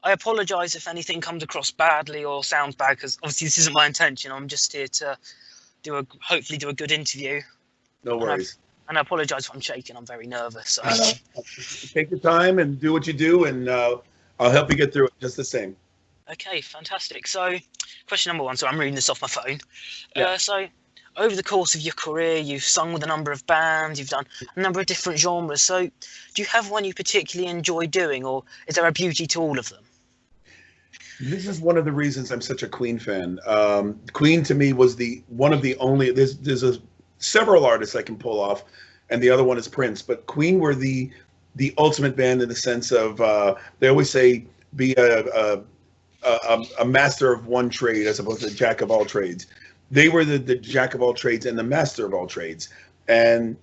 I apologise if anything comes across badly or sounds bad, because obviously this isn't my intention. I'm just here to hopefully do a good interview. No worries. And I apologise if I'm shaking. I'm very nervous. So. Take your time and do what you do, and I'll help you get through it just the same. Okay, fantastic. So, question number one. So I'm reading this off my phone. Yeah. So, over the course of your career, you've sung with a number of bands, you've done a number of different genres. So, do you have one you particularly enjoy doing, or is there a beauty to all of them? This is one of the reasons I'm such a Queen fan. Queen to me was one of the only. There's several artists I can pull off, and the other one is Prince. But Queen were the ultimate band in the sense of they always say be a master of one trade as opposed to a jack of all trades. They were the jack of all trades and the master of all trades. And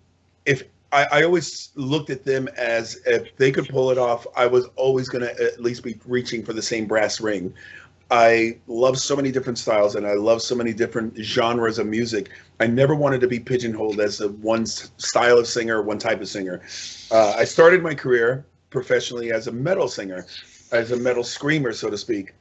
if I always looked at them as if they could pull it off, I was always going to at least be reaching for the same brass ring. I love so many different styles and I love so many different genres of music. I never wanted to be pigeonholed as one style of singer, one type of singer. I started my career professionally as a metal singer, as a metal screamer, so to speak.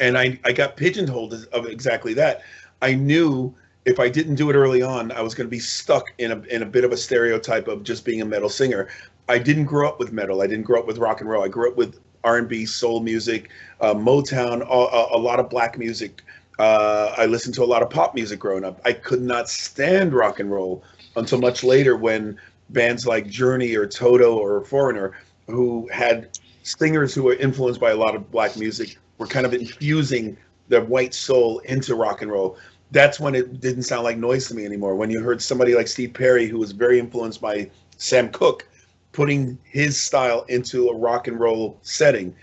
And I got pigeonholed of exactly that. I knew if I didn't do it early on, I was going to be stuck in a bit of a stereotype of just being a metal singer. I didn't grow up with metal. I didn't grow up with rock and roll. I grew up with R&B, soul music, Motown, a lot of black music. I listened to a lot of pop music growing up. I could not stand rock and roll until much later when bands like Journey or Toto or Foreigner, who had singers who were influenced by a lot of black music, were kind of infusing the white soul into rock and roll. That's when it didn't sound like noise to me anymore. When you heard somebody like Steve Perry, who was very influenced by Sam Cooke, putting his style into a rock and roll setting.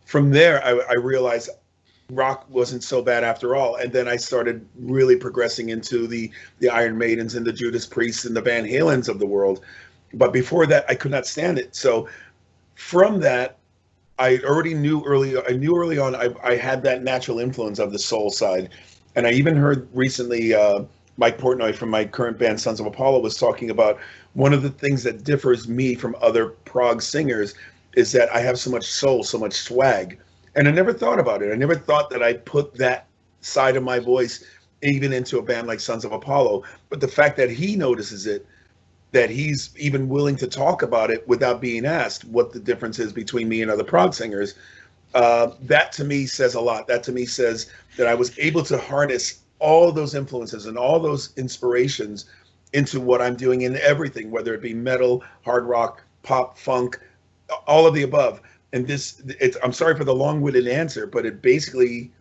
From there, I realized rock wasn't so bad after all. And then I started really progressing into the Iron Maidens and the Judas Priests and the Van Halens of the world. But before that, I could not stand it. So from that, I knew early on I had that natural influence of the soul side. And I even heard recently Mike Portnoy from my current band Sons of Apollo was talking about one of the things that differs me from other prog singers is that I have so much soul, so much swag. And I never thought about it. I never thought that I'd put that side of my voice even into a band like Sons of Apollo. But the fact that he notices it, that he's even willing to talk about it without being asked what the difference is between me and other prog singers, that to me says a lot. That to me says that I was able to harness all those influences and all those inspirations into what I'm doing in everything, whether it be metal, hard rock, pop, funk, all of the above. And I'm sorry for the long-winded answer, but it basically,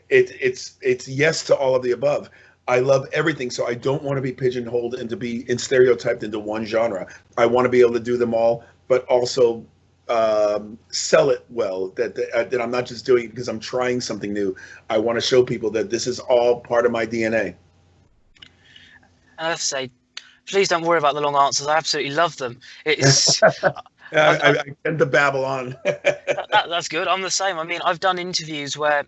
it's yes to all of the above. I love everything, so I don't want to be pigeonholed and to be stereotyped into one genre. I want to be able to do them all, but also sell it well, that I'm not just doing it because I'm trying something new. I want to show people that this is all part of my DNA. I have to say, please don't worry about the long answers. I absolutely love them. It's I tend to babble on. That's good. I'm the same. I mean, I've done interviews where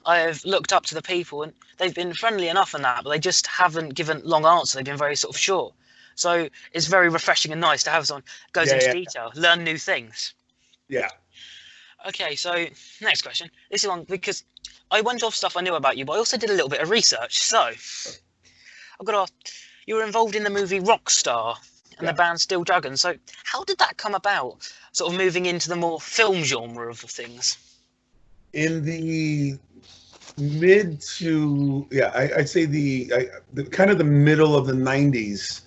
I've looked up to the people and they've been friendly enough and that, but they just haven't given long answers. They've been very sort of short. So it's very refreshing and nice to have someone who goes into detail, learn new things. Yeah. Okay, so next question. This is one because I went off stuff I knew about you, but I also did a little bit of research. So I've got to ask, you were involved in the movie Rockstar and the band Steel Dragon. So how did that come about, sort of moving into the more film genre of things? In the mid to, I'd say the kind of the middle of the 90s,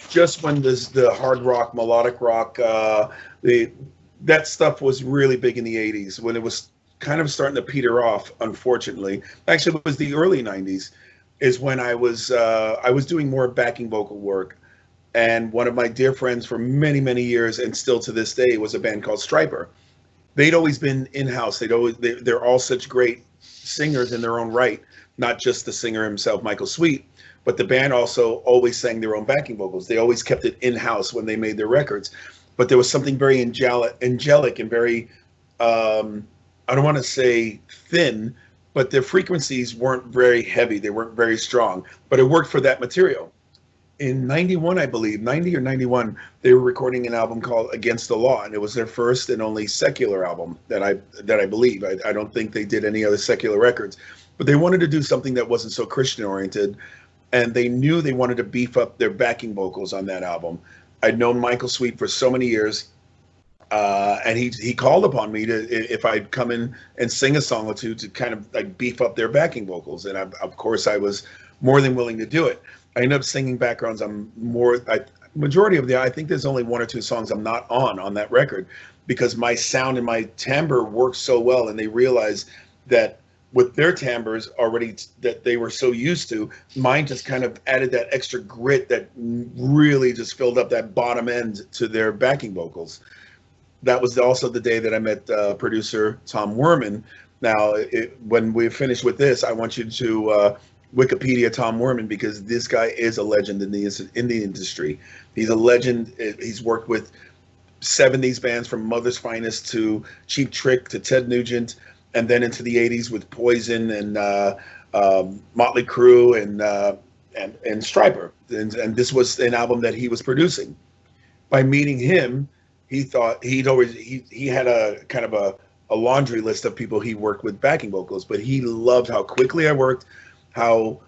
just when the hard rock, melodic rock, that stuff was really big in the 80s, when it was kind of starting to peter off, unfortunately. Actually, it was the early 90s is when I was doing more backing vocal work. And one of my dear friends for many, many years, and still to this day, was a band called Stryper. They'd always been in-house. They're all such great singers in their own right, not just the singer himself, Michael Sweet, but the band also always sang their own backing vocals. They always kept it in-house when they made their records. But there was something very angelic and very, I don't want to say thin, but their frequencies weren't very heavy. They weren't very strong, but it worked for that material. in 91, I believe, 90 or 91, they were recording an album called Against the Law, and it was their first and only secular album that I believe. I don't think they did any other secular records, but they wanted to do something that wasn't so Christian oriented, and they knew they wanted to beef up their backing vocals on that album. I'd known Michael Sweet for so many years, and he called upon me to, if I'd come in and sing a song or two, to kind of like beef up their backing vocals, and of course I was more than willing to do it. I ended up singing backgrounds. Majority of I think there's only one or two songs I'm not on that record, because my sound and my timbre works so well, and they realized that with their timbres already that they were so used to, mine just kind of added that extra grit that really just filled up that bottom end to their backing vocals. That was also the day that I met producer Tom Werman. Now, when we finish with this, I want you to Wikipedia Tom Werman, because this guy is a legend in the industry. He's a legend. He's worked with 70s bands from Mother's Finest to Cheap Trick to Ted Nugent, and then into the 80s with Poison and Motley Crue and Stryper. And this was an album that he was producing. By meeting him, he thought he had a kind of a laundry list of people he worked with backing vocals, but he loved how quickly I worked, how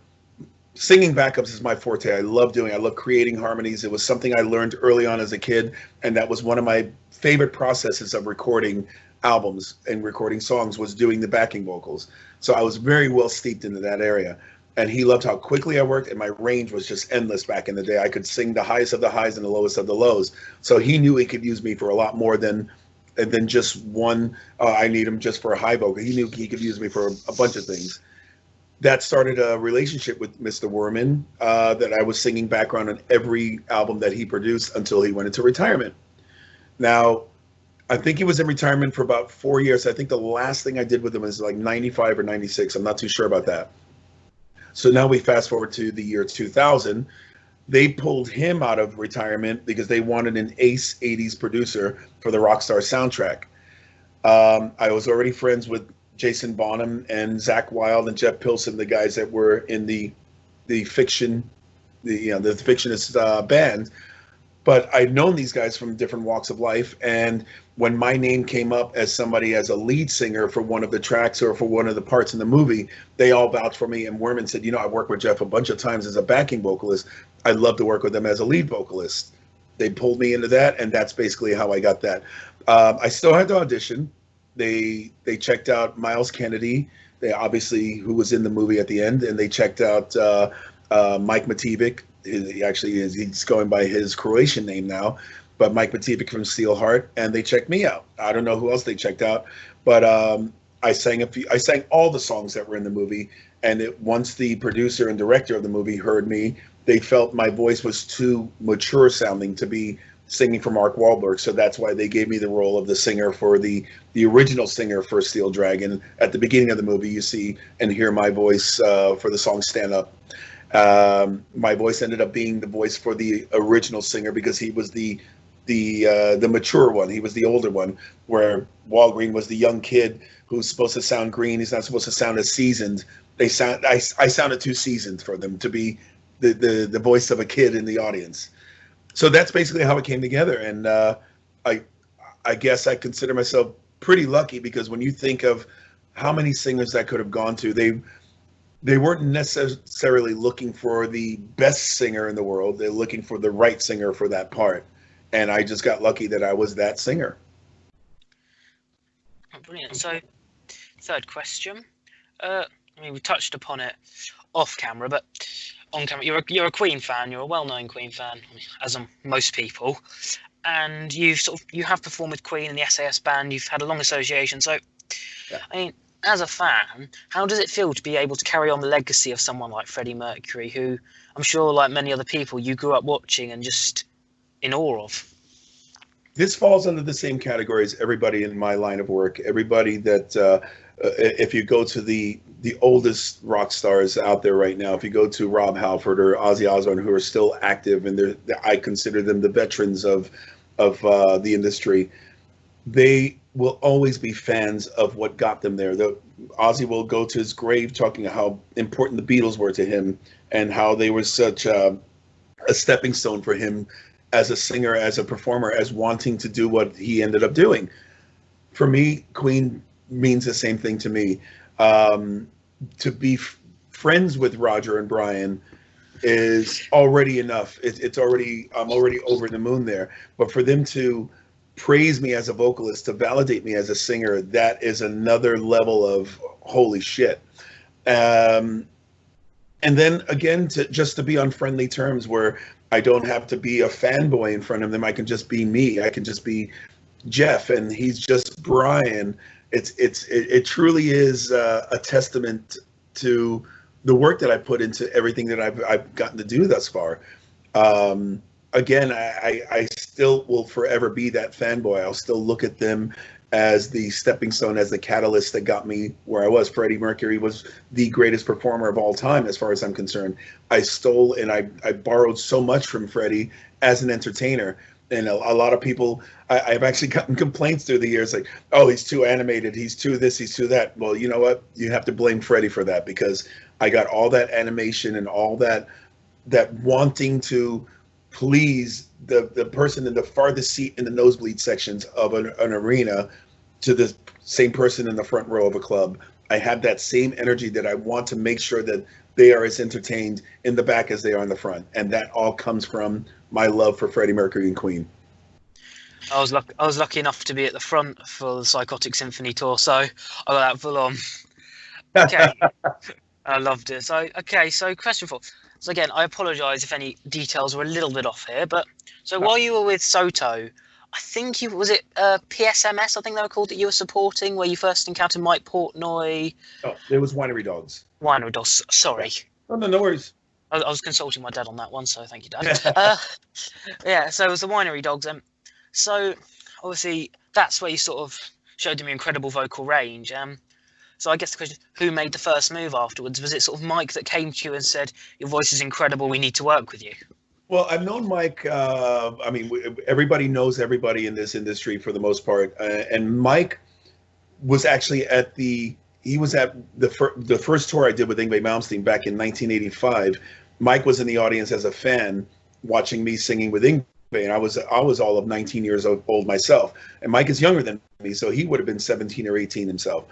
singing backups is my forte. I love creating harmonies. It was something I learned early on as a kid, and that was one of my favorite processes of recording albums and recording songs, was doing the backing vocals. So I was very well steeped into that area, and he loved how quickly I worked, and my range was just endless back in the day. I could sing the highest of the highs and the lowest of the lows. So he knew he could use me for a lot more than just one. I need him just for a high vocal. He knew he could use me for a bunch of things. That started a relationship with Mr. Werman, that I was singing background on every album that he produced until he went into retirement. Now, I think he was in retirement for about 4 years. I think the last thing I did with him was like 95 or 96. I'm not too sure about that. So now we fast forward to the year 2000. They pulled him out of retirement because they wanted an ace 80s producer for the Rockstar soundtrack. I was already friends with Jason Bonham and Zach Wilde and Jeff Pilson, the guys that were in the fiction, the fictionist band. But I'd known these guys from different walks of life, and when my name came up as somebody as a lead singer for one of the tracks or for one of the parts in the movie, they all vouched for me. And Werman said, I worked with Jeff a bunch of times as a backing vocalist. I'd love to work with them as a lead vocalist. They pulled me into that, and that's basically how I got that. I still had to audition. They checked out Miles Kennedy, who was in the movie at the end, and they checked out Mike Mativic. He's going by his Croatian name now, but Mike Mativic from Steelheart, and they checked me out. I don't know who else they checked out, but I sang all the songs that were in the movie, and once the producer and director of the movie heard me, they felt my voice was too mature sounding to be singing for Mark Wahlberg, so that's why they gave me the role of the singer for the original singer for Steel Dragon. At the beginning of the movie, you see and hear my voice for the song Stand Up. My voice ended up being the voice for the original singer because he was the mature one. He was the older one, where Walgreen was the young kid who's supposed to sound green. He's not supposed to sound as seasoned. I sounded too seasoned for them to be the voice of a kid in the audience. So that's basically how it came together. And I guess I consider myself pretty lucky, because when you think of how many singers that could have gone to, they weren't necessarily looking for the best singer in the world. They're looking for the right singer for that part. And I just got lucky that I was that singer. Oh, brilliant. So, third question. We touched upon it off camera, but on camera, you're a Queen fan. You're a well-known Queen fan, as are most people. And you have performed with Queen and the SAS band. You've had a long association. So, yeah. As a fan, how does it feel to be able to carry on the legacy of someone like Freddie Mercury, who I'm sure, like many other people, you grew up watching and just in awe of? This falls under the same category as everybody in my line of work. Everybody that, if you go to the oldest rock stars out there right now, if you go to Rob Halford or Ozzy Osbourne, who are still active, and I consider them the veterans of the industry, they will always be fans of what got them there. Ozzy will go to his grave talking about how important the Beatles were to him and how they were such a stepping stone for him as a singer, as a performer, as wanting to do what he ended up doing. For me, Queen means the same thing to me. To be friends with Roger and Brian is already enough. It's already, I'm already over the moon there. But for them to praise me as a vocalist, to validate me as a singer, that is another level of holy shit. And then again, to be on friendly terms where I don't have to be a fanboy in front of them. I can just be me. I can just be Jeff, and he's just Brian. It truly is a testament to the work that I put into everything that I've gotten to do thus far. Again, I still will forever be that fanboy. I'll still look at them as the stepping stone, as the catalyst that got me where I was. Freddie Mercury was the greatest performer of all time, as far as I'm concerned. I stole and I borrowed so much from Freddie as an entertainer. And a lot of people, I've actually gotten complaints through the years like, oh, he's too animated, he's too this, he's too that. Well, you know what? You have to blame Freddie for that, because I got all that animation and all that wanting to please the person in the farthest seat in the nosebleed sections of an arena to the same person in the front row of a club. I have that same energy that I want to make sure that they are as entertained in the back as they are in the front. And that all comes from my love for Freddie Mercury and Queen. I was lucky enough to be at the front for the Psychotic Symphony tour, so I got that full on. Okay. I loved it. So question 4. So again, I apologise if any details were a little bit off here, but so while you were with Soto, I think was it PSMS, I think they were called, that you were supporting, where you first encountered Mike Portnoy? Oh, it was Winery Dogs. Winery Dogs, sorry. Oh, no worries. I was consulting my dad on that one, so thank you, Dad. Yeah, so it was the Winery Dogs. So obviously that's where you sort of showed them your incredible vocal range. So I guess the question is, who made the first move afterwards? Was it sort of Mike that came to you and said, your voice is incredible, we need to work with you? Well, I've known Mike. I mean, everybody knows everybody in this industry for the most part. And Mike was actually at the first tour I did with Yngwie Malmsteen back in 1985. Mike was in the audience as a fan watching me singing with Yngwie. And I was all of 19 years old myself. And Mike is younger than me, so he would have been 17 or 18 himself.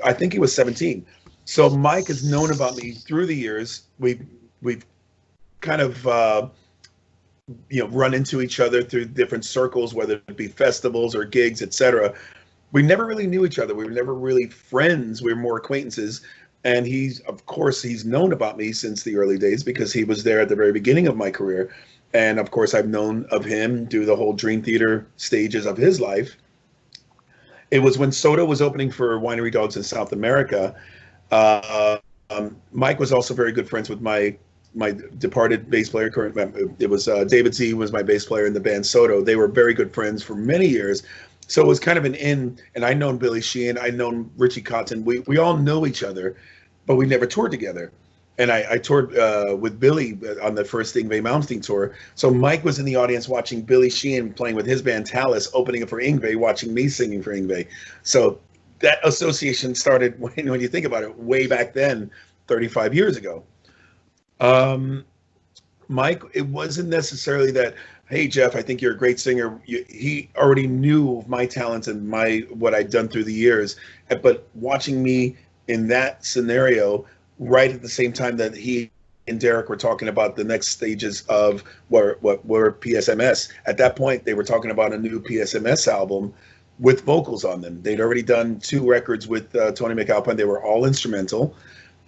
I think he was 17. So Mike has known about me through the years. We've kind of run into each other through different circles, whether it be festivals or gigs, etc. We never really knew each other. We were never really friends. We were more acquaintances. And he's known about me since the early days, because he was there at the very beginning of my career. And of course, I've known of him through the whole Dream Theater stages of his life. It was when Soto was opening for Winery Dogs in South America. Mike was also very good friends with my departed bass player. It was David Z, who was my bass player in the band Soto. They were very good friends for many years. So it was kind of an in, and I'd known Billy Sheehan, I'd known Richie Cotton. We all know each other, but we never toured together. And I toured with Billy on the first Yngwie Malmsteen tour. So Mike was in the audience watching Billy Sheehan playing with his band Talus, opening up for Yngwie, watching me singing for Yngwie. So that association started, when you think about it, way back then, 35 years ago. Mike, it wasn't necessarily that, hey, Jeff, I think you're a great singer. He already knew of my talents and what I'd done through the years. But watching me in that scenario, right at the same time that he and Derek were talking about the next stages of what were PSMS. At that point, they were talking about a new PSMS album with vocals on them. They'd already done 2 records with Tony McAlpine. They were all instrumental,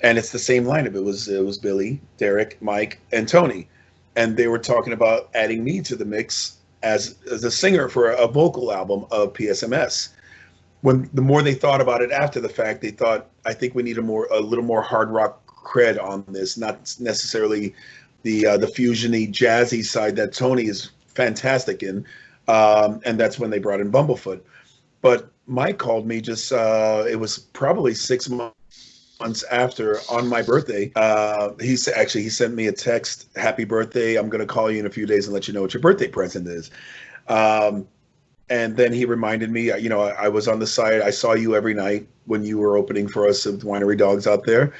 and it's the same lineup. It was Billy, Derek, Mike, and Tony, and they were talking about adding me to the mix as a singer for a vocal album of PSMS. When the more they thought about it after the fact, they thought, I think we need a little more hard rock cred on this, not necessarily the fusion-y, jazzy side that Tony is fantastic in. And that's when they brought in Bumblefoot. But Mike called me it was probably 6 months after, on my birthday. He sent me a text, happy birthday, I'm going to call you in a few days and let you know what your birthday present is. And then he reminded me, I was on the side. I saw you every night when you were opening for us at Winery Dogs out there.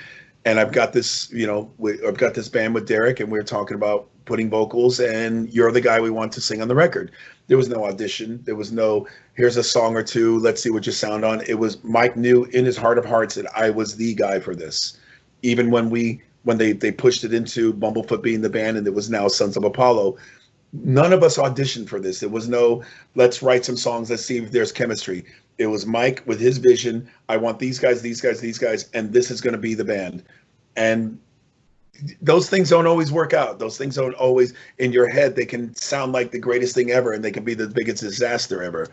And I've got this, I've got this band with Derek, and we were talking about putting vocals, and you're the guy we want to sing on the record. There was no audition. There was no, here's a song or two, let's see what you sound on. It was, Mike knew in his heart of hearts that I was the guy for this. Even when they pushed it into Bumblefoot being the band and it was now Sons of Apollo, none of us auditioned for this. There was no, let's write some songs, let's see if there's chemistry. It was Mike with his vision. I want these guys, and this is going to be the band. And those things don't always work out. Those things don't always, in your head, they can sound like the greatest thing ever, and they can be the biggest disaster ever.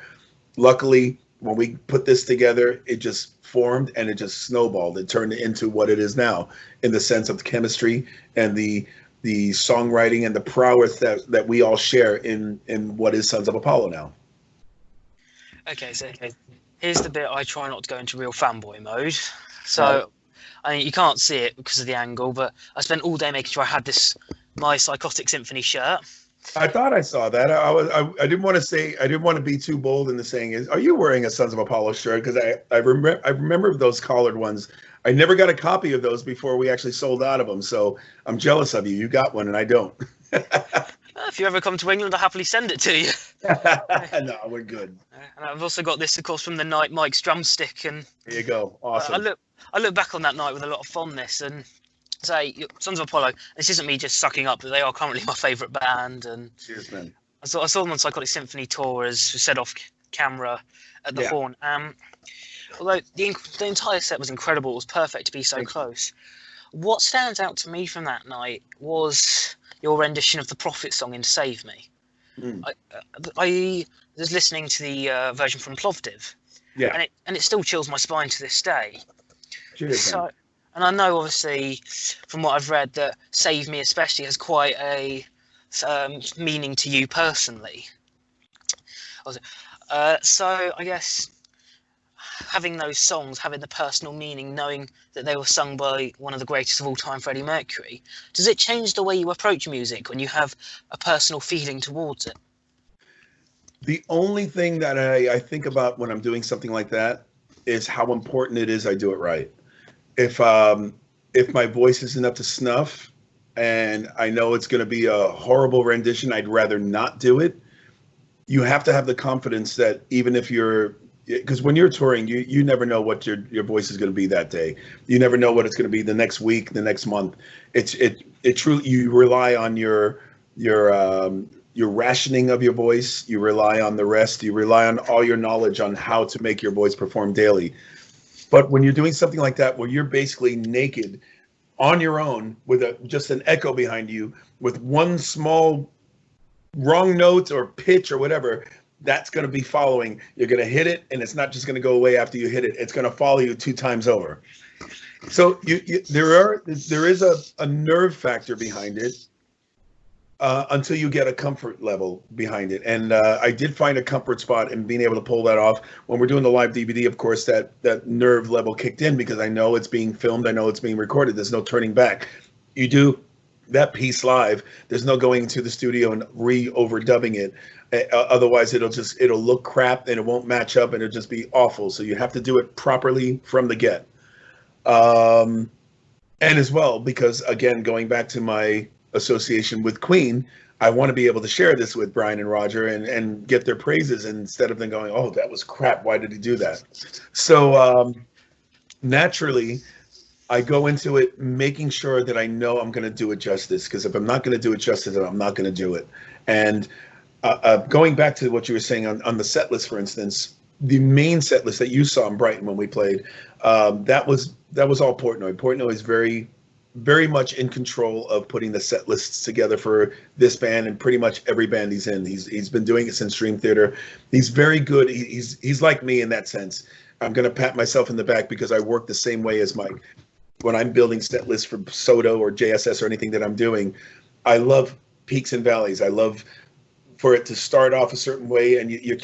Luckily, when we put this together, it just formed and it just snowballed. It turned into what it is now, in the sense of the chemistry and the songwriting and the prowess that we all share in what is Sons of Apollo now. Okay, so here's the bit I try not to go into real fanboy mode. So, I mean, you can't see it because of the angle, but I spent all day making sure I had my Psychotic Symphony shirt. I thought I saw that. I didn't want to say, I didn't want to be too bold in the saying, are you wearing a Sons of Apollo shirt? Because I remember those collared ones. I never got a copy of those before we actually sold out of them. So I'm jealous of you. You got one and I don't. If you ever come to England, I'll happily send it to you. No, we're good. And I've also got this, of course, from the night Mike's drumstick. And there you go. Awesome. I look back on that night with a lot of fondness and say, Sons of Apollo, this isn't me just sucking up, but they are currently my favourite band. And cheers, man. I saw them on Psychotic Symphony tour, as said off camera at the Horn. Although the entire set was incredible, it was perfect to be so close. What stands out to me from that night was your rendition of the Prophet song in Save Me. I was listening to the version from Plovdiv, and it still chills my spine to this day. Cheers, man. And I know, obviously, from what I've read, that Save Me especially has quite a meaning to you personally. So I guess having those songs, having the personal meaning, knowing that they were sung by one of the greatest of all time, Freddie Mercury, does it change the way you approach music when you have a personal feeling towards it? The only thing that I think about when I'm doing something like that is how important it is I do it right. If my voice isn't up to snuff and I know it's going to be a horrible rendition, I'd rather not do it. You have to have the confidence that even if because when you're touring, you never know what your voice is going to be that day. You never know what it's going to be the next week, the next month. It truly, you rely on your rationing of your voice. You rely on the rest. You rely on all your knowledge on how to make your voice perform daily. But when you're doing something like that, where you're basically naked on your own with just an echo behind you, with one small wrong note or pitch or whatever, that's going to be following. You're going to hit it, and it's not just going to go away after you hit it. It's going to follow you 2 times over. So there is a nerve factor behind it until you get a comfort level behind it. And I did find a comfort spot in being able to pull that off. When we're doing the live DVD, of course, that nerve level kicked in because I know it's being filmed. I know it's being recorded. There's no turning back. You do that piece live, there's no going to the studio and overdubbing it. Otherwise, it'll look crap and it won't match up and it'll just be awful. So you have to do it properly from the get. And as well, because again, going back to my association with Queen, I want to be able to share this with Brian and Roger and get their praises instead of them going, oh, that was crap. Why did he do that? So naturally, I go into it making sure that I know I'm going to do it justice, because if I'm not going to do it justice, then I'm not going to do it. And going back to what you were saying on the set list, for instance, the main set list that you saw in Brighton when we played, that was all Portnoy. Portnoy is very, very much in control of putting the set lists together for this band and pretty much every band he's in. He's been doing it since Dream Theater. He's very good. He's like me in that sense. I'm going to pat myself in the back because I work the same way as Mike. When I'm building set lists for Soto or JSS or anything that I'm doing, I love peaks and valleys. I love for it to start off a certain way and you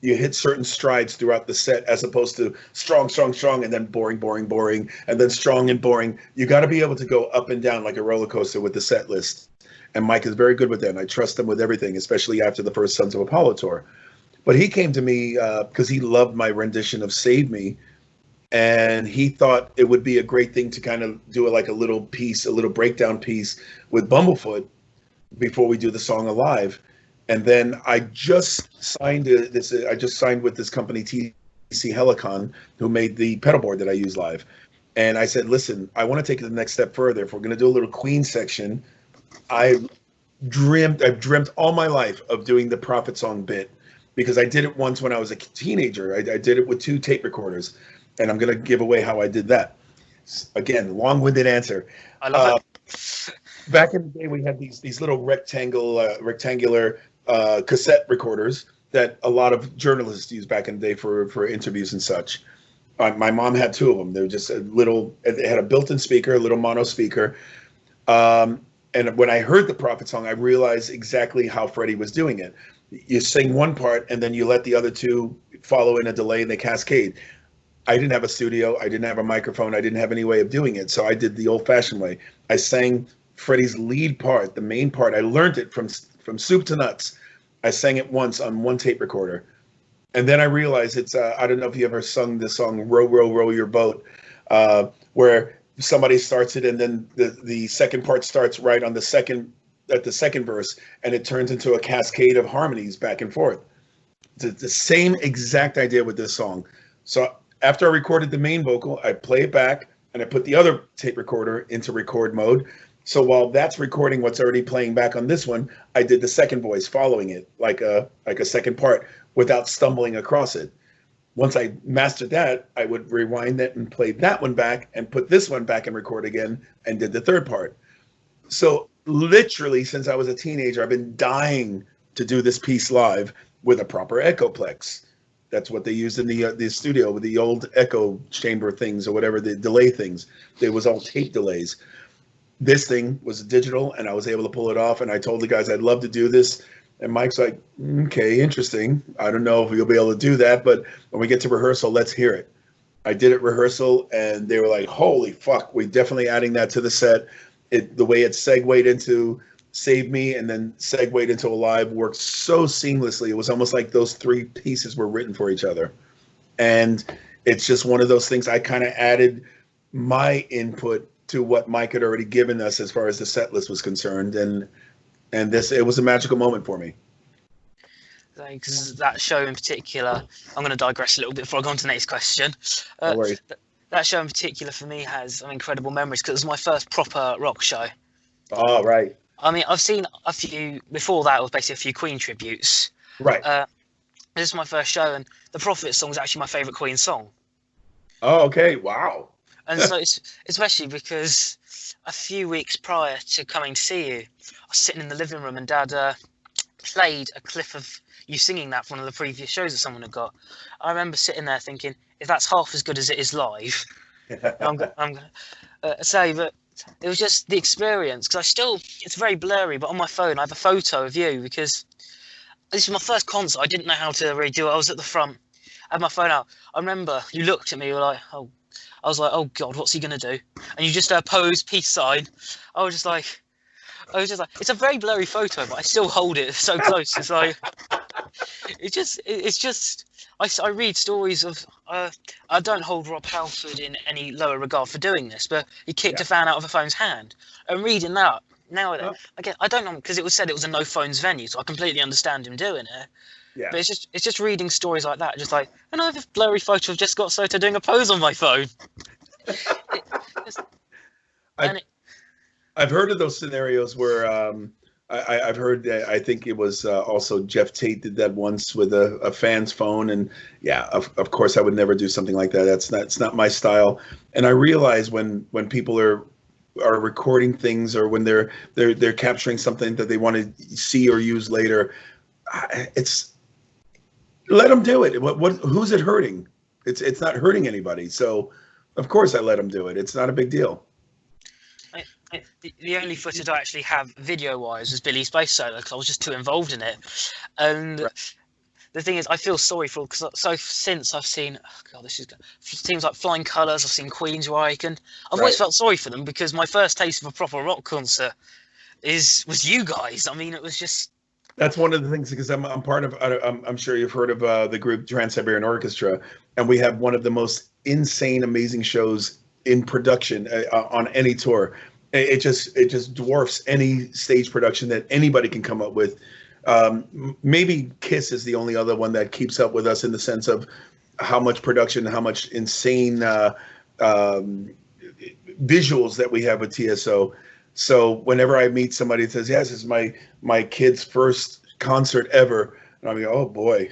hit certain strides throughout the set, as opposed to strong, strong, strong, and then boring, boring, boring, and then strong and boring. You got to be able to go up and down like a roller coaster with the set list. And Mike is very good with that, and I trust him with everything, especially after the first Sons of Apollo tour. But he came to me because he loved my rendition of Save Me. And he thought it would be a great thing to kind of do it like a little piece, a little breakdown piece with Bumblefoot, before we do the song live. And then I just signed I just signed with this company, TC Helicon, who made the pedal board that I use live. And I said, listen, I want to take it the next step further. If we're going to do a little Queen section, I've dreamt all my life of doing the Prophet Song bit, because I did it once when I was a teenager. I did it with 2 tape recorders, and I'm going to give away how I did that. Again, long-winded answer. I love it. Back in the day, we had these little rectangular cassette recorders that a lot of journalists used back in the day for interviews and such. My mom had 2 of them. They were just a little. It had a built-in speaker, a little mono speaker. And when I heard the Prophet Song, I realized exactly how Freddie was doing it. You sing one part, and then you let the other 2 follow in a delay, and they cascade. I didn't have a studio. I didn't have a microphone. I didn't have any way of doing it. So I did the old-fashioned way. I sang Freddie's lead part, the main part. I learned it from soup to nuts. I sang it once on 1 tape recorder. And then I realized it's, I don't know if you ever sung the song Row, Row, Row Your Boat, where somebody starts it and then the second part starts right on at the second verse, and it turns into a cascade of harmonies back and forth. It's the same exact idea with this song. So after I recorded the main vocal, I play it back and I put the other tape recorder into record mode. So while that's recording what's already playing back on this one, I did the second voice following it like a second part without stumbling across it. Once I mastered that, I would rewind it and play that one back and put this one back and record again and did the third part. So literally since I was a teenager, I've been dying to do this piece live with a proper Echoplex. That's what they used in the studio with the old echo chamber things or whatever, the delay things. It was all tape delays. This thing was digital, and I was able to pull it off. And I told the guys I'd love to do this. And Mike's like, okay, interesting. I don't know if you'll be able to do that, but when we get to rehearsal, let's hear it. I did it rehearsal, and they were like, holy fuck, we're definitely adding that to the set. The way it segued into Save Me and then segued into Alive worked so seamlessly. It was almost like those 3 pieces were written for each other. And it's just one of those things. I kind of added my input to what Mike had already given us as far as the set list was concerned. And it was a magical moment for me. Because that show in particular, I'm going to digress a little bit before I go on to the next question. No worries. That show in particular for me has incredible memories because it was my first proper rock show. Oh, right. I mean, I've seen a few, before that it was basically a few Queen tributes. Right. This is my first show, and the Prophet song is actually my favourite Queen song. Oh, okay. Wow. And so it's especially because a few weeks prior to coming to see you, I was sitting in the living room and Dad played a clip of you singing that for one of the previous shows that someone had got. I remember sitting there thinking, if that's half as good as it is live, I'm going to say that it was just the experience. Because it's very blurry, but on my phone I have a photo of you because this was my first concert. I didn't know how to really do it. I was at the front, I had my phone out. I remember you looked at me, you were like, oh. I was like, oh God, what's he going to do? And you just posed peace sign. I was just like, it's a very blurry photo, but I still hold it so close. It's like, I read stories of, I don't hold Rob Halford in any lower regard for doing this, but he kicked a fan out of a phone's hand. And reading that, now, again, I don't know, because it was said it was a no phones venue, so I completely understand him doing it. Yeah. But it's just reading stories like that, just like, and I have a blurry photo of Jeff Scott Soto doing a pose on my phone. I've heard of those scenarios where I've heard that. I think it was also Jeff Tate did that once with a fan's phone, and yeah, of course I would never do something like that. That's not my style. And I realize when people are recording things or when they're capturing something that they want to see or use later, let them do it. Who's it hurting? It's not hurting anybody. So, of course, I let them do it. It's not a big deal. The only footage I actually have video-wise was Billy's bass solo because I was just too involved in it. And the thing is, I feel sorry for because since I've seen, teams like Flying Colours, I've seen Queensryche, and I've always felt sorry for them because my first taste of a proper rock concert was you guys. I mean, it was just. That's one of the things because I'm part of. I'm sure you've heard of the group Trans-Siberian Orchestra, and we have one of the most insane, amazing shows in production on any tour. it just dwarfs any stage production that anybody can come up with. Maybe Kiss is the only other one that keeps up with us in the sense of how much production, how much insane visuals that we have with TSO. So whenever I meet somebody that says, "Yes, this is my kid's first concert ever," and I'm like, "Oh boy,"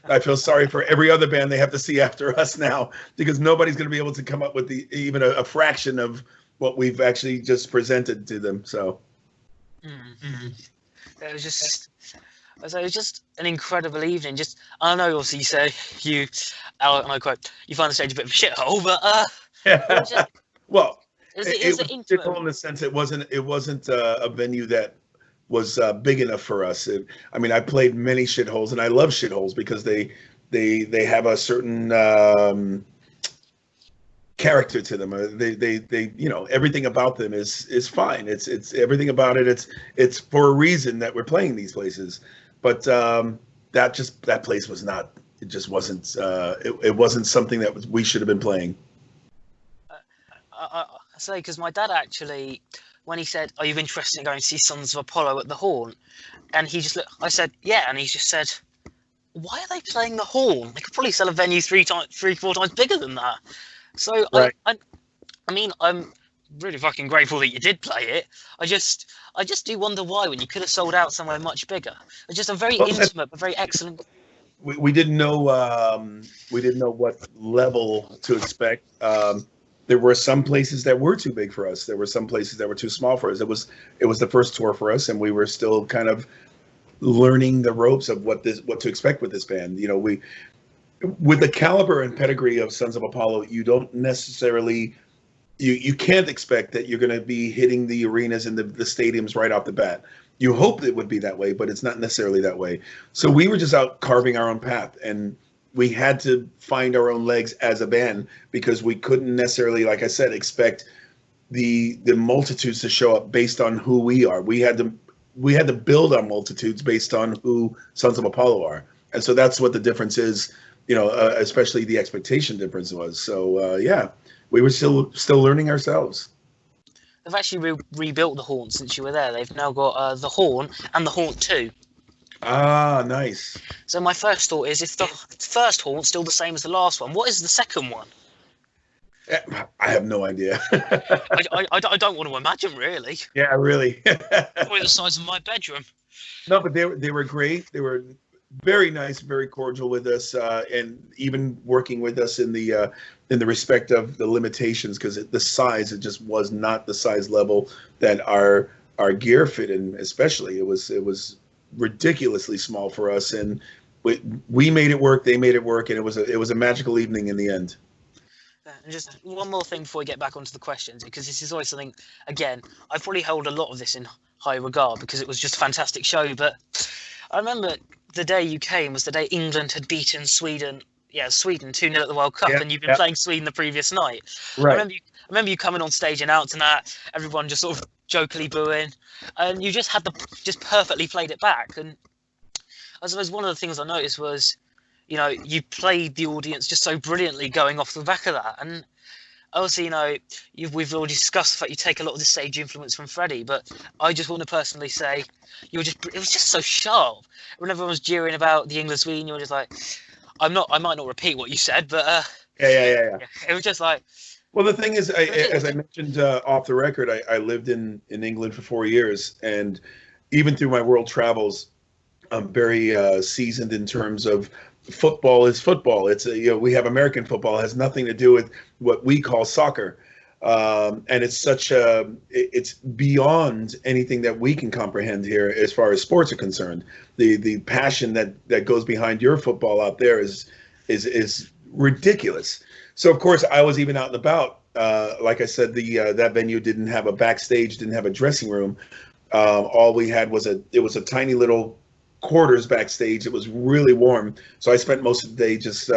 I feel sorry for every other band they have to see after us now, because nobody's going to be able to come up with even a fraction of what we've actually just presented to them. So mm-hmm. It was just. So it was just an incredible evening. Just, I know, obviously, you say and I quote, you find the stage a bit of a shithole, but it was just, well, it was an intimate in the sense it wasn't a venue that was big enough for us. I mean, I played many shitholes, and I love shitholes because they have a certain character to them. They everything about them is fine. It's everything about it. It's for a reason that we're playing these places. But that place was not. It just wasn't. It wasn't something that we should have been playing. I say, because my dad actually, when he said, "Are you interested in going to see Sons of Apollo at the Horn?" and he just looked, I said, "Yeah," and he just said, "Why are they playing the Horn? They could probably sell a venue 4 times bigger than that." So right. I mean, I'm really fucking grateful that you did play it. I just do wonder why, when you could have sold out somewhere much bigger. It's just a very intimate but very excellent. We didn't know what level to expect. There were some places that were too big for us. There were some places that were too small for us. It was the first tour for us, and we were still kind of learning the ropes of what to expect with this band. With the caliber and pedigree of Sons of Apollo, you don't necessarily. You can't expect that you're going to be hitting the arenas and the stadiums right off the bat. You hope it would be that way, but it's not necessarily that way. So we were just out carving our own path, and we had to find our own legs as a band, because we couldn't necessarily, like I said, expect the multitudes to show up based on who we are. We had to build our multitudes based on who Sons of Apollo are, and so that's what the difference is. Especially the expectation difference was. So yeah. We were still learning ourselves. They've actually rebuilt the Haunt since you were there. They've now got the Horn and the Haunt 2. Ah, nice. So my first thought is, if the first Haunt's still the same as the last one, what is the second one? I have no idea. I don't want to imagine, really. Yeah, really. Probably the size of my bedroom. No, but they were great. They were very nice, very cordial with us, and even working with us in the respect of the limitations, because the size, it just was not the size level that our gear fit in. Especially, it was ridiculously small for us, and we made it work. They made it work, and it was a magical evening in the end. And just one more thing before we get back onto the questions, because this is always something. Again, I've probably held a lot of this in high regard because it was just a fantastic show, but I remember the day you came was the day England had beaten Sweden. Yeah, Sweden 2-0 at the World Cup, and you've been playing Sweden the previous night. Right. I remember you coming on stage announcing that, everyone just sort of jokingly booing, and you just just perfectly played it back. And I suppose one of the things I noticed was, you played the audience just so brilliantly going off the back of that. And obviously, we've already discussed the fact you take a lot of the stage influence from Freddie, but I just want to personally say it was just so sharp. When everyone was jeering about the England Sweden, you were just like, I might not repeat what you said, but yeah. It was just like. Well, the thing is, as I mentioned off the record, I lived in England for 4 years, and even through my world travels, I'm very seasoned in terms of football is football. It's we have American football. It has nothing to do with what we call soccer, and it's it's beyond anything that we can comprehend here as far as sports are concerned. The passion that goes behind your football out there is ridiculous. So of course I was even out and about. Like I said, that venue didn't have a backstage, didn't have a dressing room. All we had was a tiny little quarters backstage. It was really warm, so I spent most of the day just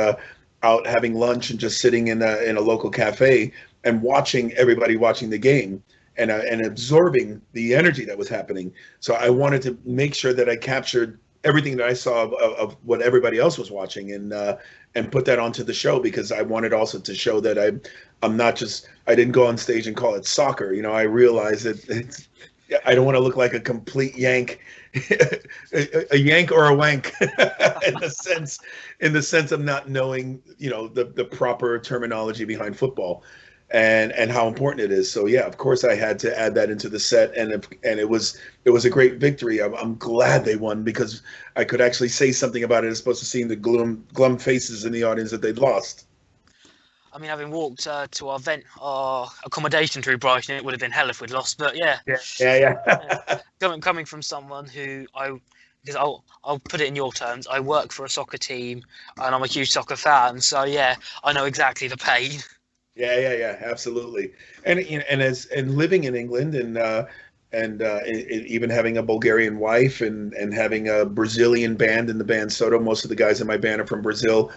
out having lunch and just sitting in a local cafe and watching everybody watching the game and absorbing the energy that was happening. So I wanted to make sure that I captured everything that I saw of what everybody else was watching, and put that onto the show, because I wanted also to show that I'm not just, I didn't go on stage and call it soccer. You know, I realized that I don't want to look like a complete yank, a yank or a wank in the sense of not knowing, you know, the proper terminology behind football and how important it is. So yeah, of course I had to add that into the set, and it was a great victory. I'm glad they won, because I could actually say something about it as opposed to seeing the glum faces in the audience that they'd lost. I mean, having walked to our accommodation through Brighton, it would have been hell if we'd lost. But yeah, Yeah. coming from someone who because I'll put it in your terms. I work for a soccer team, and I'm a huge soccer fan. So yeah, I know exactly the pain. Yeah, absolutely. And living in England, and even having a Bulgarian wife, and having a Brazilian band in the band Soto. Most of the guys in my band are from Brazil.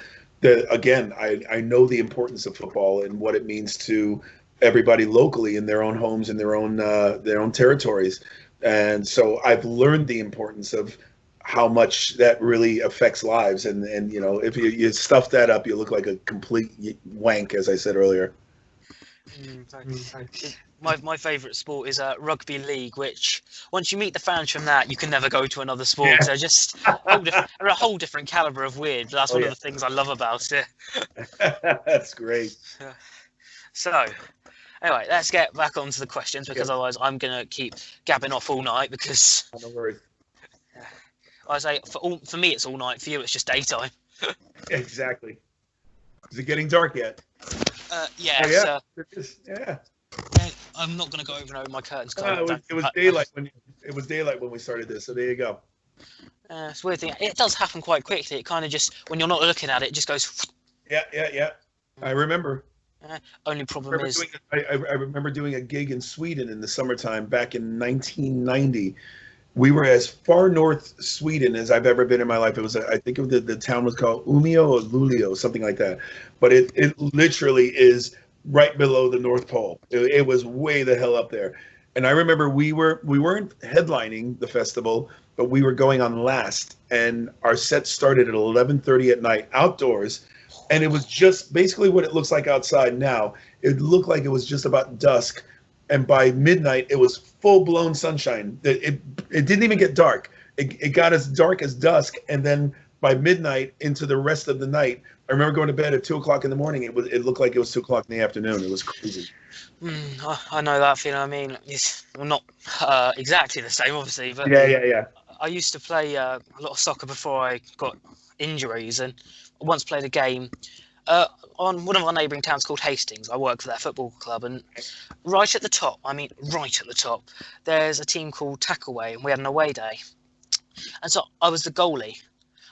Again, I know the importance of football and what it means to everybody locally in their own homes, in their own territories. And so I've learned the importance of how much that really affects lives. And you know, if you stuff that up, you look like a complete wank, as I said earlier. My favourite sport is rugby league, which once you meet the fans from that, you can never go to another sport. Yeah. They're just they're a whole different calibre of weird. That's one of the things I love about it. That's great. So, anyway, let's get back onto the questions, because otherwise I'm going to keep gabbing off all night, because... No worries. I say, for me it's all night, for you it's just daytime. Exactly. Is it getting dark yet? Yeah. Yeah. I'm not going to go over and over my curtains. It was daylight when we started this, so there you go. It's a weird thing. It does happen quite quickly. It kind of just, when you're not looking at it, it just goes... Yeah. I remember. Only problem is... I remember doing a gig in Sweden in the summertime back in 1990. We were as far north Sweden as I've ever been in my life. It was, I think the town was called Umeå or Luleå, something like that. But it literally is right below the North Pole. It was way the hell up there. And I remember we weren't headlining the festival, but we were going on last. And our set started at 11:30 at night outdoors. And it was just basically what it looks like outside now. It looked like it was just about dusk. And by midnight, it was full-blown sunshine. It didn't even get dark. It got as dark as dusk, and then by midnight into the rest of the night, I remember going to bed at 2 o'clock in the morning. It looked like it was 2 o'clock in the afternoon. It was crazy. I know that feeling. I mean, it's not exactly the same, obviously, but yeah. I used to play a lot of soccer before I got injuries, and I once played a game on one of our neighbouring towns called Hastings. I work for their football club, and right at the top, there's a team called Tackaway, and we had an away day. And so I was the goalie.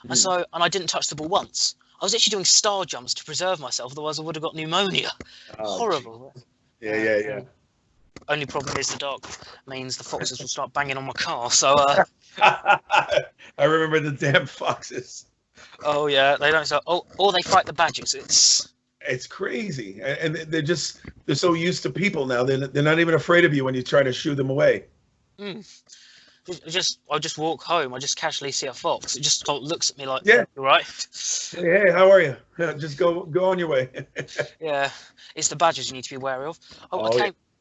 And I didn't touch the ball once. I was actually doing star jumps to preserve myself, otherwise I would have got pnumonia. Horrible. Yeah. Only problem is the dark means the foxes will start banging on my car, so... I remember the damn foxes. Oh yeah, they don't. Or they fight the badgers. It's crazy, and they're so used to people now. They're not even afraid of you when you try to shoo them away. I just walk home. I just casually see a fox. It just looks at me like, "Yeah, you're right." Hey, how are you? Just go on your way. Yeah, it's the badgers you need to be wary of.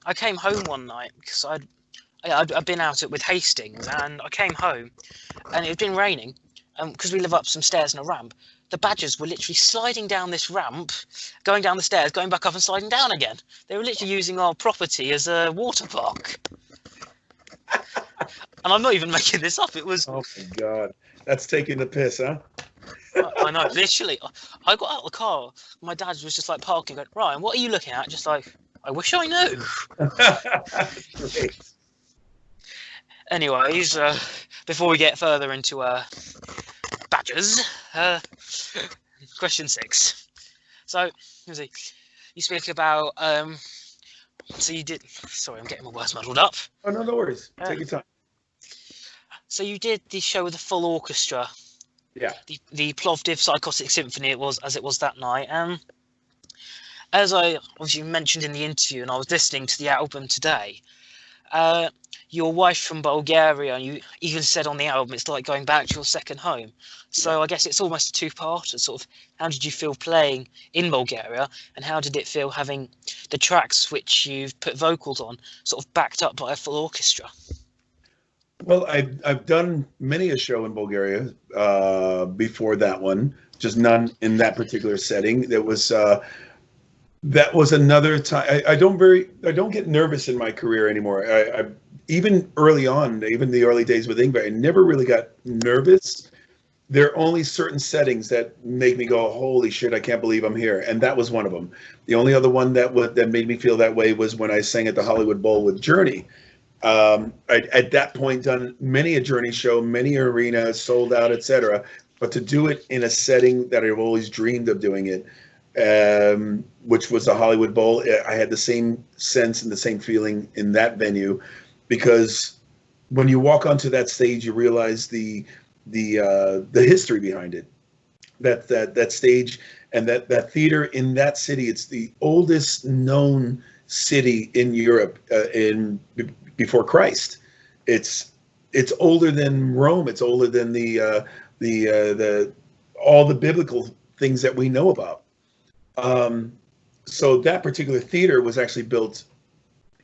I came home one night because I'd been out with Hastings, and I came home, and it had been raining. Because we live up some stairs and a ramp, the badgers were literally sliding down this ramp, going down the stairs, going back up and sliding down again. They were literally using our property as a water park. And I'm not even making this up. It was... Oh, my God. That's taking the piss, huh? I know, literally. I got out of the car. My dad was just like parking, going, "Ryan, what are you looking at?" Just like, I wish I knew. Great. Anyways, before we get further into badgers, question 6. So, you speak about, so you did, sorry, I'm getting my words muddled up. Oh, no worries. Take your time. So you did the show with the full orchestra. Yeah. The Plovdiv Psychotic Symphony it was that night. As I obviously mentioned in the interview, and I was listening to the album today, your wife from Bulgaria, and you even said on the album it's like going back to your second home. So I guess it's almost a two-parter. Sort of, how did you feel playing in Bulgaria, and how did it feel having the tracks which you've put vocals on sort of backed up by a full orchestra? Well, I've done many a show in Bulgaria before that one, just none in that particular setting. That was another time. I don't get nervous in my career anymore. I even early on, even the early days with Ingvar, I never really got nervous. There are only certain settings that make me go, "Holy shit, I can't believe I'm here," and that was one of them. The only other one that made me feel that way was when I sang at the Hollywood Bowl with Journey. I'd at that point done many a Journey show, many arenas, sold out, etc. But to do it in a setting that I've always dreamed of doing it, which was the Hollywood Bowl, I had the same sense and the same feeling in that venue, because when you walk onto that stage, you realize the history behind it. That stage and that theater in that city, it's the oldest known city in Europe before Christ. It's older than Rome. It's older than all the biblical things that we know about. So that particular theater was actually built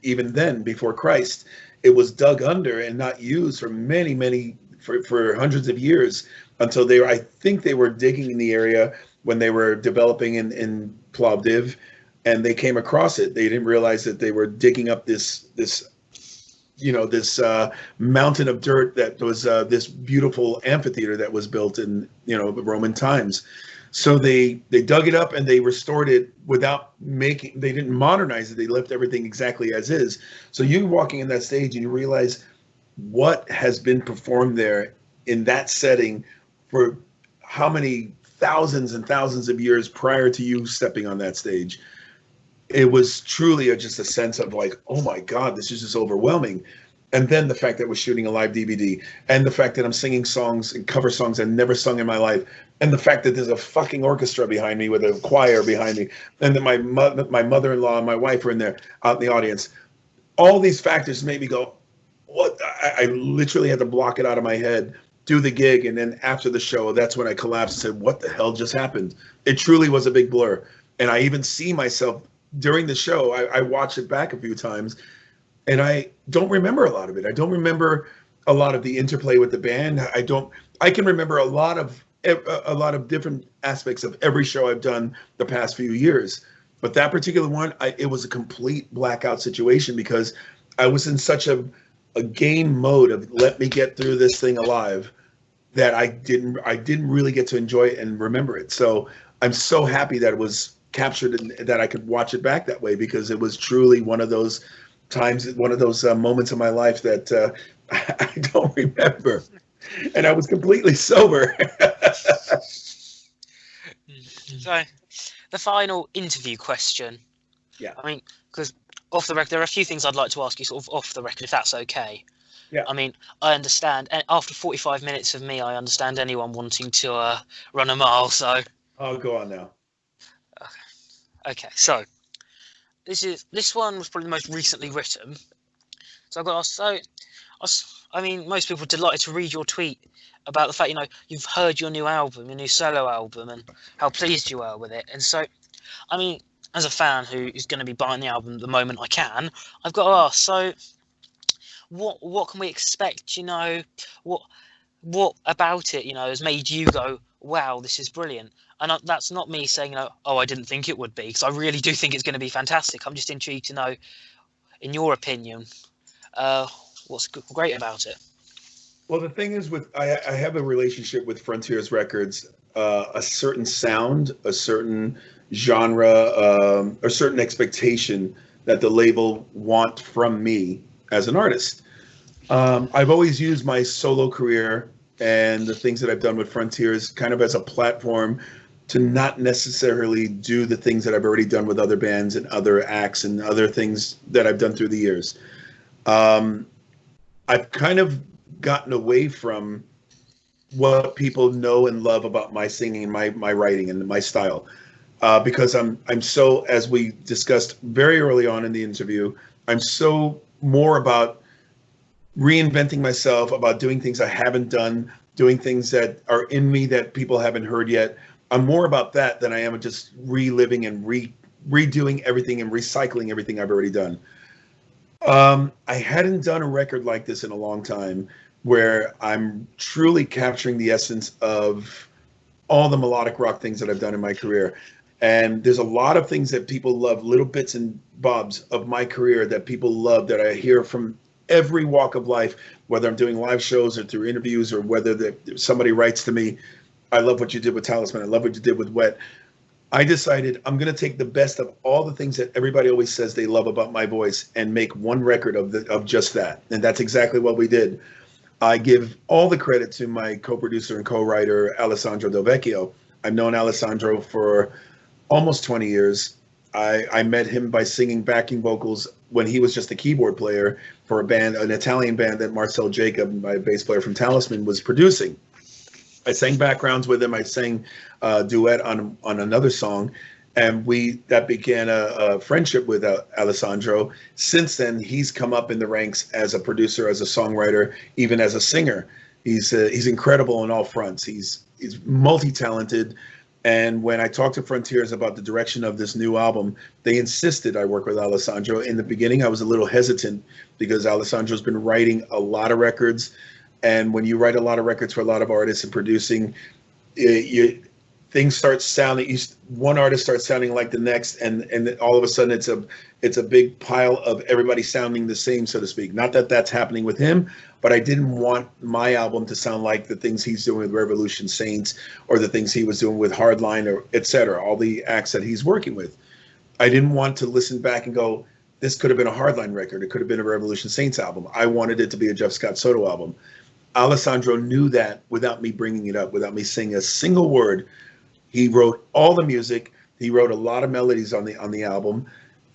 even then before Christ. It was dug under and not used for hundreds of years until I think they were digging in the area when they were developing in Plovdiv, and they came across it. They didn't realize that they were digging up this mountain of dirt that was this beautiful amphitheater that was built in Roman times. So they dug it up and they restored it they didn't modernize it. They left everything exactly as is. So you're walking in that stage and you realize what has been performed there in that setting for how many thousands and thousands of years prior to you stepping on that stage. It was truly just a sense of like, oh my God, this is just overwhelming. And then the fact that we're shooting a live DVD, and the fact that I'm singing songs and cover songs I've never sung in my life, and the fact that there's a fucking orchestra behind me with a choir behind me, and then my mother-in-law and my wife are in there out in the audience. All these factors made me go, what? I literally had to block it out of my head, do the gig, and then after the show, that's when I collapsed and said, what the hell just happened? It truly was a big blur. And I even see myself during the show. I watched it back a few times, and I don't remember a lot of it. I don't remember a lot of the interplay with the band. I can remember a lot of different aspects of every show I've done the past few years. But that particular one, it was a complete blackout situation because I was in such a game mode of let me get through this thing alive that I didn't really get to enjoy it and remember it. So I'm so happy that it was captured and that I could watch it back that way, because it was truly one of those times, one of those moments in my life that I don't remember, and I was completely sober. So, the final interview question. Yeah. I mean, because off the record, there are a few things I'd like to ask you, sort of off the record, if that's okay. Yeah. I mean, I understand, and after 45 minutes of me, I understand anyone wanting to run a mile. So. Oh, go on now. Okay. So. This one was probably the most recently written. So I've got to ask, I mean, most people are delighted to read your tweet about the fact, you've heard your new album, your new solo album, and how pleased you are with it. And so, I mean, as a fan who is going to be buying the album the moment I can, I've got to ask, so what can we expect, what about it, has made you go, wow, this is brilliant? And that's not me saying, oh, I didn't think it would be, because I really do think it's going to be fantastic. I'm just intrigued to know, in your opinion, what's great about it. Well, the thing is, I have a relationship with Frontiers Records, a certain sound, a certain genre, a certain expectation that the label want from me as an artist. I've always used my solo career and the things that I've done with Frontiers kind of as a platform to not necessarily do the things that I've already done with other bands and other acts and other things that I've done through the years. I've kind of gotten away from what people know and love about my singing and my writing and my style, because I'm so, as we discussed very early on in the interview, I'm so more about reinventing myself, about doing things I haven't done, doing things that are in me that people haven't heard yet. I'm more about that than I am just reliving and redoing everything and recycling everything I've already done. I hadn't done a record like this in a long time, where I'm truly capturing the essence of all the melodic rock things that I've done in my career. And there's a lot of things that people love, little bits and bobs of my career that people love, that I hear from every walk of life, whether I'm doing live shows or through interviews, or whether somebody writes to me, I love what you did with Talisman. I love what you did with Wet. I decided I'm going to take the best of all the things that everybody always says they love about my voice and make one record of just that. And that's exactly what we did. I give all the credit to my co-producer and co-writer, Alessandro Del Vecchio. I've known Alessandro for almost 20 years. I met him by singing backing vocals when he was just a keyboard player for a band, an Italian band that Marcel Jacob, my bass player from Talisman, was producing. I sang backgrounds with him. I sang a duet on another song, and that began a friendship with Alessandro. Since then, he's come up in the ranks as a producer, as a songwriter, even as a singer. He's incredible on all fronts. He's multi-talented. And when I talked to Frontiers about the direction of this new album, they insisted I work with Alessandro. In the beginning, I was a little hesitant because Alessandro's been writing a lot of records. And when you write a lot of records for a lot of artists and producing, things start sounding, one artist starts sounding like the next, and all of a sudden it's a big pile of everybody sounding the same, so to speak. Not that that's happening with him, but I didn't want my album to sound like the things he's doing with Revolution Saints, or the things he was doing with Hardline, or etc., all the acts that he's working with. I didn't want to listen back and go, this could have been a Hardline record, it could have been a Revolution Saints album. I wanted it to be a Jeff Scott Soto album. Alessandro knew that without me bringing it up, without me saying a single word. He wrote all the music. He wrote a lot of melodies on the album,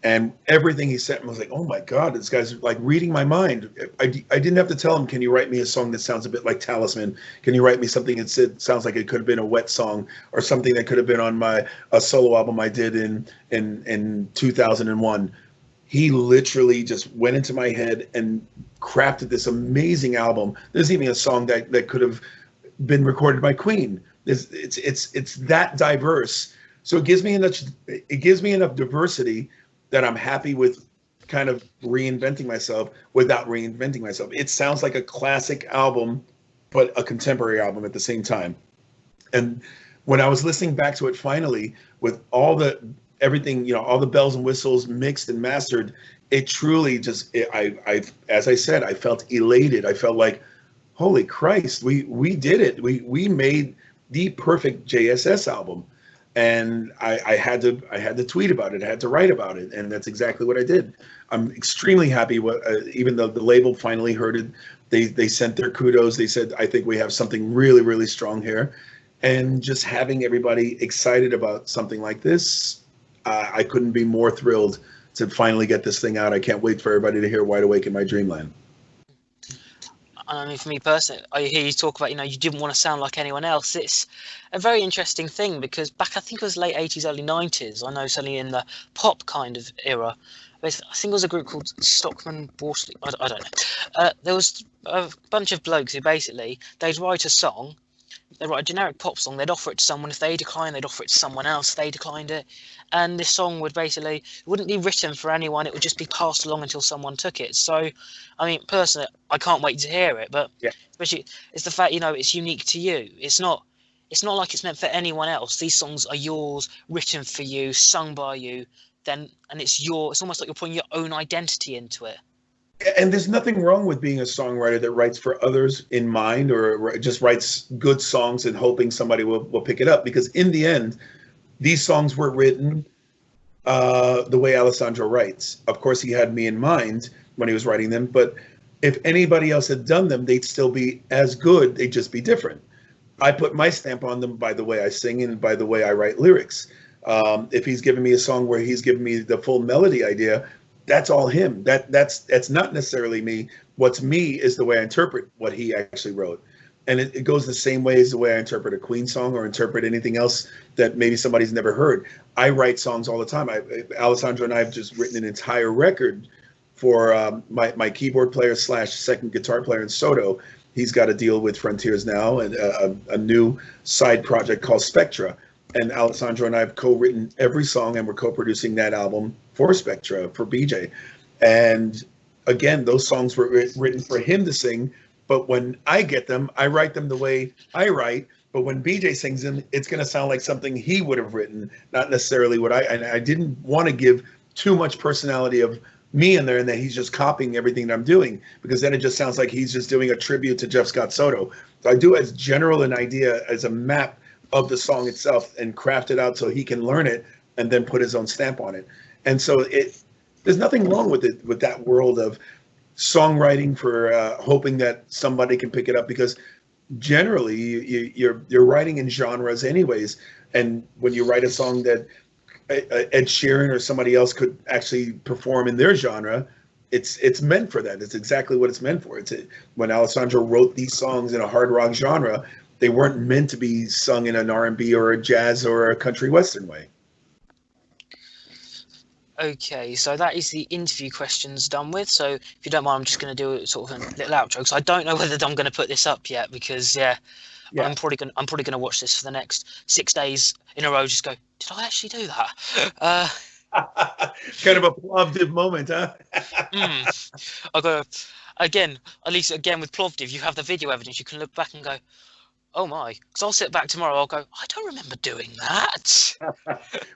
and everything he sent me was like, oh my God, this guy's like reading my mind. I didn't have to tell him, can you write me a song that sounds a bit like Talisman? Can you write me something that sounds like it could have been a Wet song, or something that could have been on a solo album I did in 2001? He literally just went into my head and crafted this amazing album. There's even a song that could have been recorded by Queen. It's that diverse. So it gives me enough diversity that I'm happy with kind of reinventing myself without reinventing myself. It sounds like a classic album, but a contemporary album at the same time. And when I was listening back to it finally, with everything, all the bells and whistles mixed and mastered, it truly just, as I said, I felt elated. I felt like, holy Christ, we did it. We made the perfect JSS album. And I had to tweet about it. I had to write about it. And that's exactly what I did. I'm extremely happy. Even though the label finally heard it, they sent their kudos. They said, I think we have something really, really strong here. And just having everybody excited about something like this, I couldn't be more thrilled to finally get this thing out. I can't wait for everybody to hear Wide Awake in My Dreamland. I mean, for me personally, I hear you talk about, you didn't want to sound like anyone else. It's a very interesting thing, because back, I think it was late 80s, early 90s, I know certainly in the pop kind of era, I think it was a group called Stockman Borsley, I don't know. There was a bunch of blokes who basically, they'd write a song, they'd write a generic pop song, they'd offer it to someone. If they declined, they'd offer it to someone else. If they declined it, and this song it wouldn't be written for anyone. It would just be passed along until someone took it. So, I mean, personally, I can't wait to hear it. But yeah, especially it's the fact, it's unique to you. It's not like it's meant for anyone else. These songs are yours, written for you, sung by you. And it's almost like you're putting your own identity into it. And there's nothing wrong with being a songwriter that writes for others in mind, or just writes good songs and hoping somebody will pick it up. Because in the end, these songs were written the way Alessandro writes. Of course, he had me in mind when he was writing them, but if anybody else had done them, they'd still be as good. They'd just be different. I put my stamp on them by the way I sing and by the way I write lyrics. If he's giving me a song where he's giving me the full melody idea, that's all him. That's not necessarily me. What's me is the way I interpret what he actually wrote. And it goes the same way as the way I interpret a Queen song or interpret anything else that maybe somebody's never heard. I write songs all the time. Alessandro and I have just written an entire record for my keyboard player / second guitar player in Soto. He's got a deal with Frontiers now, and a new side project called Spectra. And Alessandro and I have co-written every song, and we're co-producing that album for Spectra, for BJ. And again, those songs were written for him to sing, but when I get them, I write them the way I write. But when BJ sings them, it's going to sound like something he would have written, not necessarily what and I didn't want to give too much personality of me in there and that he's just copying everything that I'm doing, because then it just sounds like he's just doing a tribute to Jeff Scott Soto. So I do as general an idea as a map of the song itself and craft it out so he can learn it and then put his own stamp on it. And so there's nothing wrong with it, with that world of songwriting for hoping that somebody can pick it up, because generally you're writing in genres anyways. And when you write a song that Ed Sheeran or somebody else could actually perform in their genre, it's meant for that. It's exactly what it's meant for. When Alessandro wrote these songs in a hard rock genre, they weren't meant to be sung in an R&B or a jazz or a country western way. Okay, so that is the interview questions done with. So if you don't mind, I'm just going to do sort of a little outro, because I don't know whether I'm going to put this up yet, because I'm probably going to watch this for the next 6 days in a row. Just go, did I actually do that? Kind of a Plovdiv moment, huh? I go again. At least again with Plovdiv, you have the video evidence. You can look back and go, oh my, because I'll sit back tomorrow, I'll go, I don't remember doing that.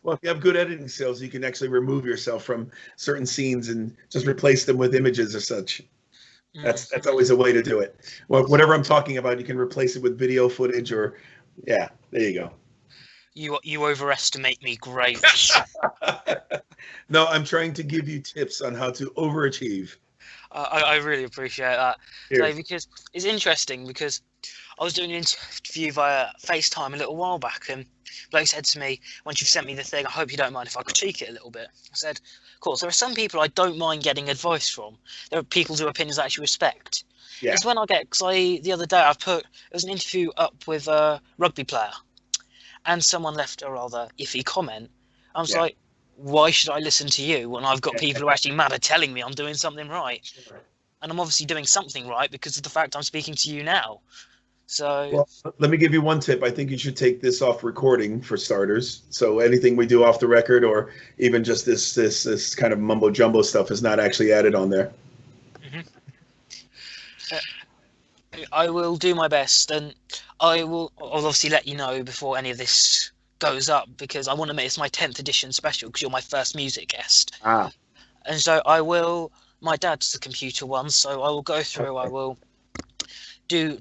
Well, if you have good editing skills, you can actually remove yourself from certain scenes and just replace them with images or such. That's always a way to do it. Well, whatever I'm talking about, you can replace it with video footage, or there you go. You overestimate me, great. No, I'm trying to give you tips on how to overachieve. I really appreciate that. So, because it's interesting, because I was doing an interview via FaceTime a little while back, and bloke said to me, once you've sent me the thing, I hope you don't mind if I critique it a little bit. I said, of course, there are some people I don't mind getting advice from. There are people whose opinions I actually respect. Yeah. It's when I get, the other day it was an interview up with a rugby player, and someone left a rather iffy comment. I was like, why should I listen to you when I've got people who are actually mad at telling me I'm doing something right? Sure. And I'm obviously doing something right because of the fact I'm speaking to you now. So, well, let me give you one tip. I think you should take this off recording, for starters. So anything we do off the record, or even just this kind of mumbo jumbo stuff, is not actually added on there. I will do my best, and I'll obviously let you know before any of this goes up, because I want to make this my 10th edition special, because you're my first music guest. And so I will. My dad's the computer one, so I will go through. Okay. I will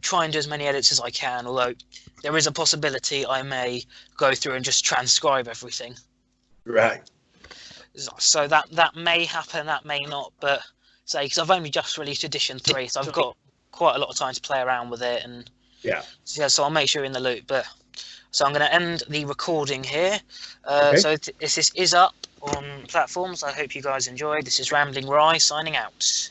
try and do as many edits as I can, although there is a possibility I may go through and just transcribe everything. Right. So that may happen, that may not, but because I've only just released edition 3, so I've got quite a lot of time to play around with it, and so I'll make sure you're in the loop. But so I'm going to end the recording here. So this is up on platforms. I hope you guys enjoyed. This is Rambling Rye signing out.